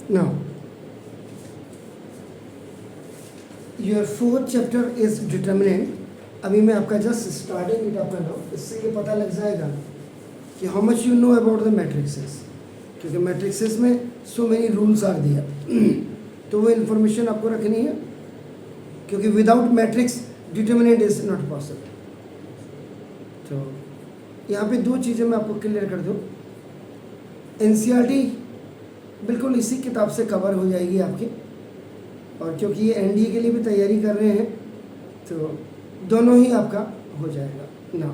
Now, your fourth chapter is determinant. अभी मैं आपका जस्ट स्टार्टिंग इट आपका नाउ, इससे ये पता लग जाएगा कि how much you know about the matrixes, क्योंकि मैट्रिक्सेस में सो मेनी रूल्स आर दियर, तो वो इन्फॉर्मेशन आपको रखनी है, क्योंकि without matrix determinant is not possible. तो यहाँ पे दो चीज़ें मैं आपको क्लियर कर दूँ। एनसीईआरटी बिल्कुल इसी किताब से कवर हो जाएगी आपकी, और क्योंकि ये एनडीए के लिए भी तैयारी कर रहे हैं तो दोनों ही आपका हो जाएगा ना।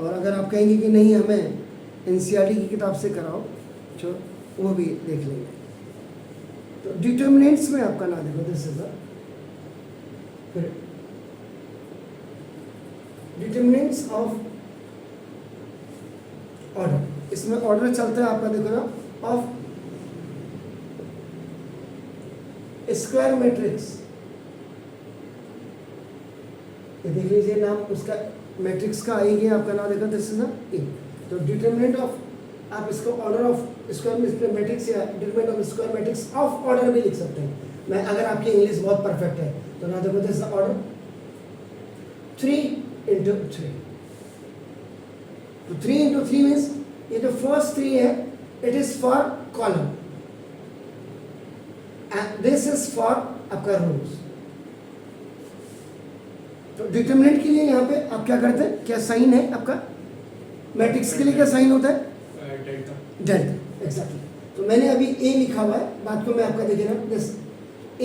और अगर आप कहेंगे कि नहीं हमें एनसीईआरटी की किताब से कराओ, तो वो भी देख लेंगे। तो डिटर्मिनेंट्स में आपका ना देखो, दिस इज फिर डिटर्मिनेंट्स ऑफ ऑर्डर, इसमें ऑर्डर चलता है आपका, देखो ना, ऑफ स्क्वायर मैट्रिक्स। ये देख लीजिए नाम उसका मैट्रिक्स का आएगी आपका नाम, देखो दिस इज ए। तो डिटर्मिनेंट ऑफ, आप इसको ऑर्डर ऑफ स्क्वायर मैट्रिक्स या determinant of square matrix of order भी लिख सकते हैं। मैं अगर आपकी इंग्लिश बहुत परफेक्ट है तो ना देखो दिस ऑर्डर 3 into 3। तो 3 into 3 मीन्स ये जो फर्स्ट 3 है it is for column and this is for आपका रोज। तो डिटर्मिनेंट के लिए यहाँ पे आप क्या करते हैं, क्या साइन है आपका? मैट्रिक्स के लिए क्या साइन होता है? Delta, exactly. तो मैंने अभी ए लिखा हुआ है, बात को मैं आपका देखे ना, this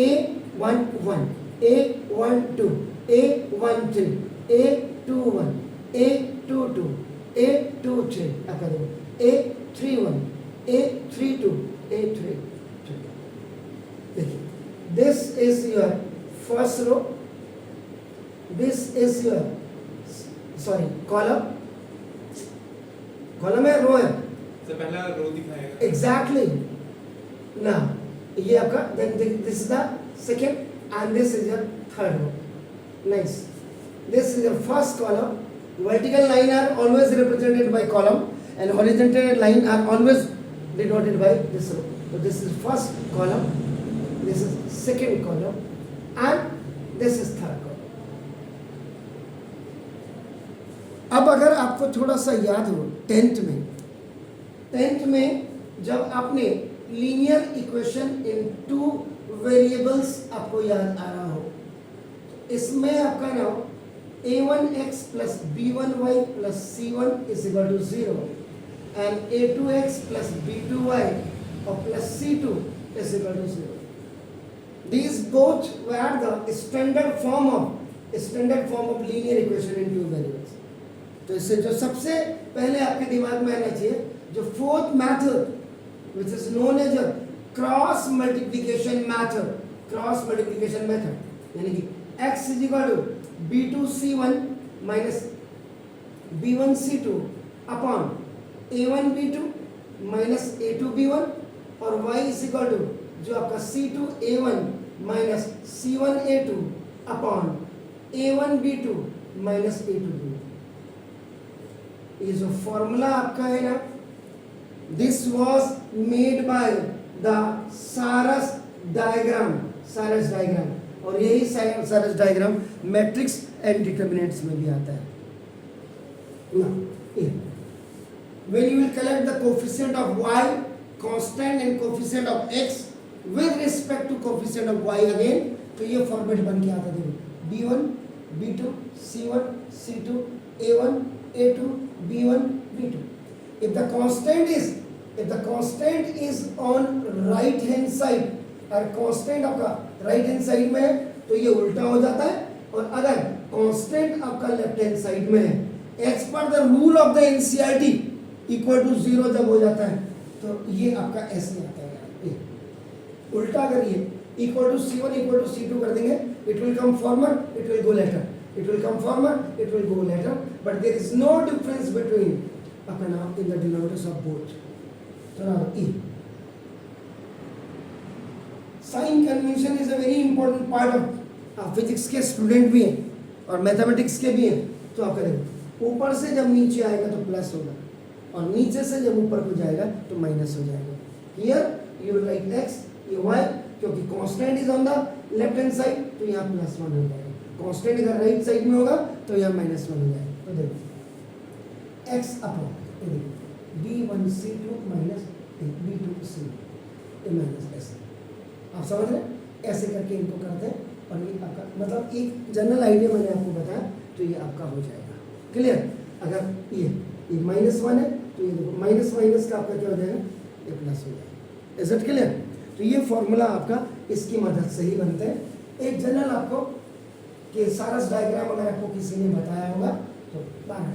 A11, A12, A13, A21, A22, A23, आपका देखो A31, A32, A33। देखिए, this is your first row, this is your column है, रो है, तो पहला रो दिखाएगा एग्जैक्टली ना, ये आपका this is the second and this is your third row. Nice, this is your first column. Vertical line are always represented by column and horizontal line are always denoted by this row. तो this is first column, this is second column and this is third column. अब अगर आपको थोड़ा सा याद हो, tenth में जब आपने लीनियर इक्वेशन इन 2 वेरिएबल्स आपको याद आ रहा हो, इसमें आपका नाम a1x plus b1y plus c1 is equal to 0 and a2x plus b2y or plus c2 is equal to 0. These both were the standard form of linear equation in 2 variables. तो इससे जो सबसे पहले आपके दिमाग में आना चाहिए, जो fourth method which is known as a cross multiplication method, यानी कि x is equal to b2c1 minus b1c2 upon a1b2 minus a2b1 और y इज इक्वल टू जो आपका c2a1 minus c1a2 upon a1b2 minus a2b1। ये जो formula आपका है ना, this was made by the सारस डायग्राम, और यही सारस डायग्राम मैट्रिक्स एंड डिटर्मिनेंट्स में भी आता है। When you will collect the coefficient of y, constant and coefficient of x with respect to coefficient of y again, तो ये फॉर्मेट बन के आता है, b1, b2, c1, c2, a1, a2, b1, b2. If the constant is on right hand side, और constant आपका right hand side में है तो ये उल्टा हो जाता है, और अगर constant आपका left hand side में है, as per the rule of the NCERT equal to 0 जब हो जाता है तो ये आपका ऐसे आता है। उल्टा अगर ये equal to c1 equal to c2 कर देंगे, it will come former, it will go later. It will come former, it will go later, but there is no difference between अपना in the denominators of both. So now E. Sign convention is a very important part of physics के student भी हैं और mathematics के भी हैं। तो आप करेंगे ऊपर से जब नीचे आएगा तो प्लस होगा, और नीचे से जब ऊपर को जाएगा तो माइनस हो जाएगा। क्लियर? यू राइट x, ये y, क्योंकि constant is on the left hand side तो यहाँ +1 हो जाएगा, कांस्टेंट अगर राइट साइड में होगा तो यहाँ -1 हो जाएगा। तो देखो x upon b1c2 minus b2c minus ऐसे, आप समझ रहे हैं? ऐसे करके इनको करते हैं और ये आपका मतलब एक जनरल आइडिया मैंने आपको बताया, तो ये आपका हो जाएगा क्लियर। अगर ये -1 है तो ये देखो माइनस माइनस का आपका क्या हो जाएगा, ये प्लस हो जाएगा। Is it clear? तो ये फॉर्मूला आपका इसकी मदद से ही बनते हैं। एक जनरल आपको कि सारस डायग्राम अगर आपको किसी ने बताया होगा तो बना।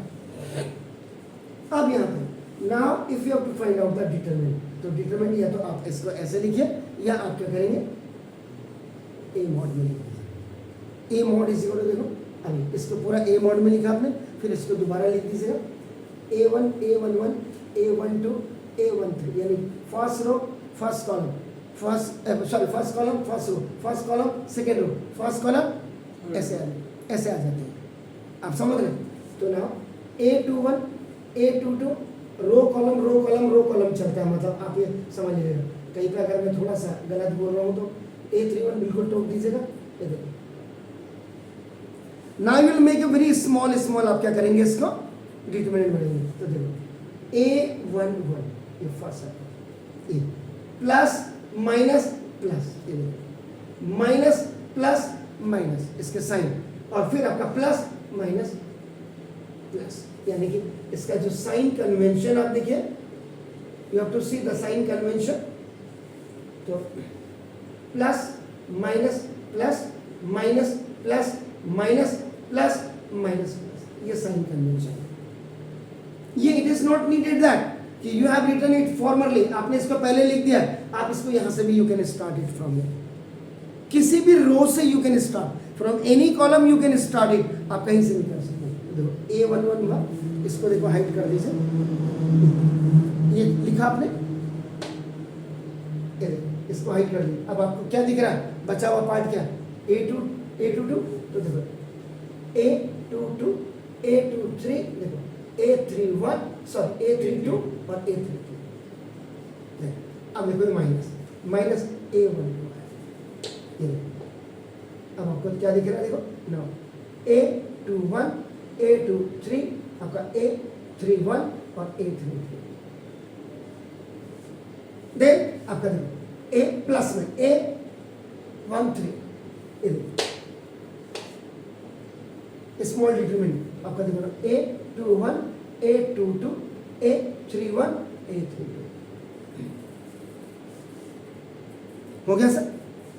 अब यहाँ पे now if you have to find out the determinant, तो डिटरमिनेंट या तो आप इसको ऐसे लिखिए या आप क्या करेंगे ए मॉड में लिखिए। A mod is equal to, देखो अभी इसको पूरा ए मॉड में लिखा आपने, फिर इसको दोबारा लिख दीजिएगा a1 a11 a12 a13, यानी first row first column first column first row first column second row first column, ऐसे आ जाते हैं। आप समझ रहे हैं? तो now a21 a22 row column row column row column चलता है, मतलब आप ये समझ लीजिएगा। कहीं पे अगर मैं थोड़ा सा गलत बोल रहा हूँ तो a31 बिल्कुल टोक दीजिएगा। ये देखो now you will make a very small आप क्या करेंगे, इसको डिटरमिनेंट बढ़ेंगे। तो देखो a11 ये फर्स्ट है, ए प्लस माइनस प्लस, ये देखो माइनस प्लस माइनस इसके साइन, और फिर आपका प्लस माइनस प्लस, यानी कि इसका जो साइन कन्वेंशन आप देखिए, you have to see the sign convention. तो plus minus plus minus plus minus plus minus plus, ये साइन कन्वेंशन है। ये it is not needed that कि you have written it formally, आपने इसको पहले लिख दिया, आप इसको यहां से भी you can start it from here, किसी भी रो से you can start, from any column you can start it, आप कहीं से भी कर सकते हैं। देखो a11 हुआ, इसको देखो हाइड कर दीजिए, ये लिखा आपने, इसको हाइड कर दिया। अब आपको क्या दिख रहा है, बचा हुआ पार्ट क्या, a22, तो देखो a22 a23, देखो a31 सॉरी a32 और a32, अब देखो माइनस माइनस a12 है। अब आपको क्या दिख रहा है, देखो नो a21 a23 आपका a31 और a33, देन आपका देखो a प्लस में a13, स्मॉल डिटरमिनेंट आपका देखो ना a21 a22 a31 a32 हो गया सर।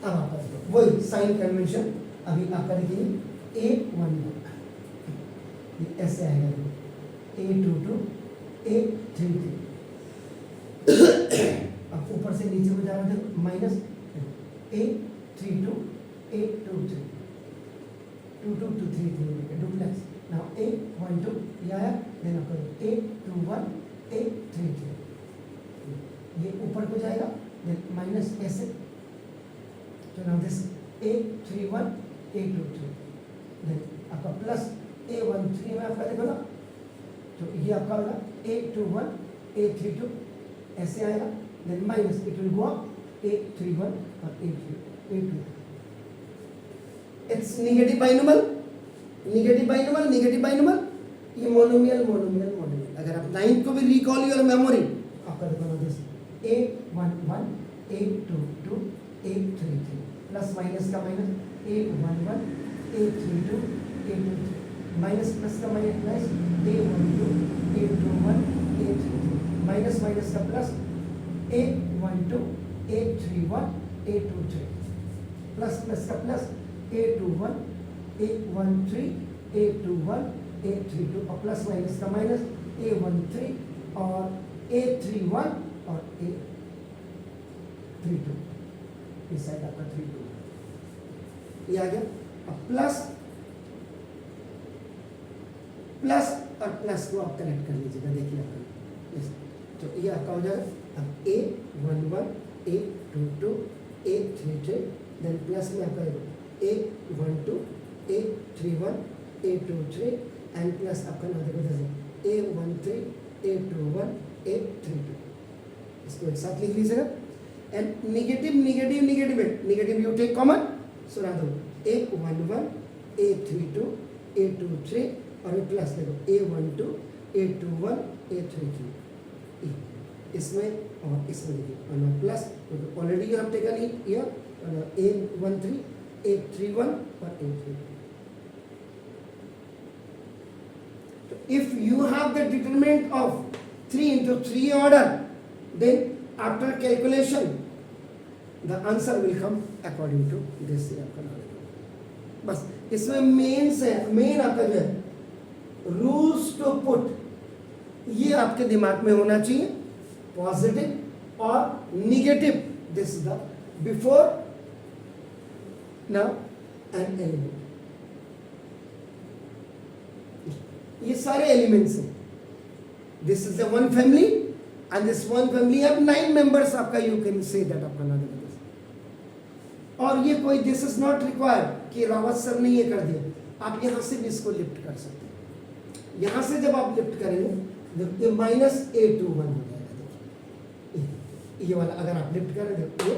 अब आपका देखो वही साइन कन्वेंशन, अभी आपका देखिए a11 ऐसे आएगा, a22 a33, अब ऊपर से नीचे को जा रहा है minus a32 a23 2 2 3 3 duplex. Now a12 ये आया, देन आपका a21 a33, ये ऊपर को जाएगा, देन माइनस ऐसे, तो now this a31 a23, then आपका प्लस a13 में आपका देखो ना, तो ये आपका होगा a21 a32 ऐसे आएगा, then minus it will go up a31 और a2, इट्स नेगेटिव बाइनोमियल, ये मोनोमियल। अगर आप 9th को भी रिकॉल योर मेमोरी, आपका देखो ना this a11 a22 a33 plus minus का minus a11 a32 a23 minus plus का minus plus a12 a21 a33 minus minus का plus a12 a31 a23 plus plus का plus a21 a13 a21 a32 और plus minus का minus a13 और a31 और a32, इस side आपका 32 ये आ गया। अब प्लस और प्लस को आप कनेक्ट कर लीजिएगा, देखिए आपका तो ये आपका हो जाएगा। अब a11 a22 a33, then plus में आपका a12 a31 a23 and plus आपका ना देखो जैसे a13 a21 a32, इसको एक साथ लिख लीजिएगा। And negative negative negative negative you take common, so ना दो A11 A32 A23 और प्लस देखो A12 A21 A33 इसमें और इसमें देखिए और plus already you have taken it here A13 A31 और A32. If you have the determinant of 3 into 3 order, then after calculation the answer will come according to this आपका नाम। बस इसमें मेन से मेन आपका जो है रूल्स टू पुट, ये आपके दिमाग में होना चाहिए, पॉजिटिव और negative, this is the before now and element, ये सारे एलिमेंट्स हैं। This is the one family and this one family have 9 members आपका, यू कैन से दैट आपका नाम। और ये कोई दिस इज नॉट रिक्वायर्ड कि रावत सर ने ये कर दिया, आप यहाँ से भी इसको लिफ्ट कर सकते हैं। यहाँ से जब आप लिफ्ट करेंगे ये -A21 हो जाएगा, देखिए ये वाला अगर आप लिफ्ट करें देखो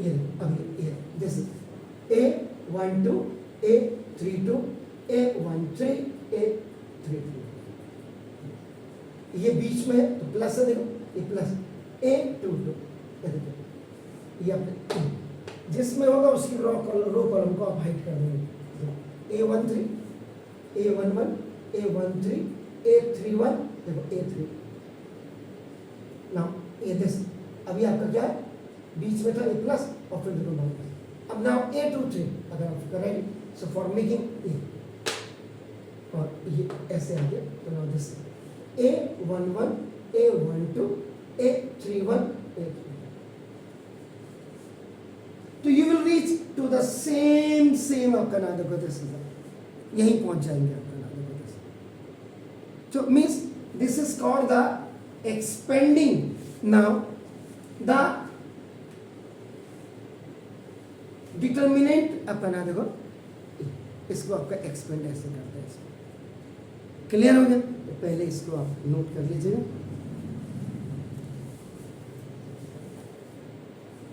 ये अभी ये this is A12 A32 A13 A33, ये बीच में है तो प्लस है, देखो ये प्लस A22 ये अपने जिसमें होगा उसकी रो कॉलम को आप हाइड कर देंगे। A13 A11 A13 A31 देखो A3 नाउ ये दिस अभी आपका क्या है, बीच में था A प्लस और फिर देखो माइनस। अब नाउ A23 अगर आप करेंगे सो फॉर मेकिंग ए और ये ऐसे आ गया तो now this A11 A12 A31 A32, तो you will reach to the same आपका नाम देखो दिस इज यहीं पहुंच जाएंगे आपका नाम देखो this. So means this is called the expanding. Now the determinant आपका नाम देखो, इसको आपका एक्सपेंड ऐसे करते हैं। क्लियर हो गया? तो पहले इसको आप नोट कर लीजिएगा।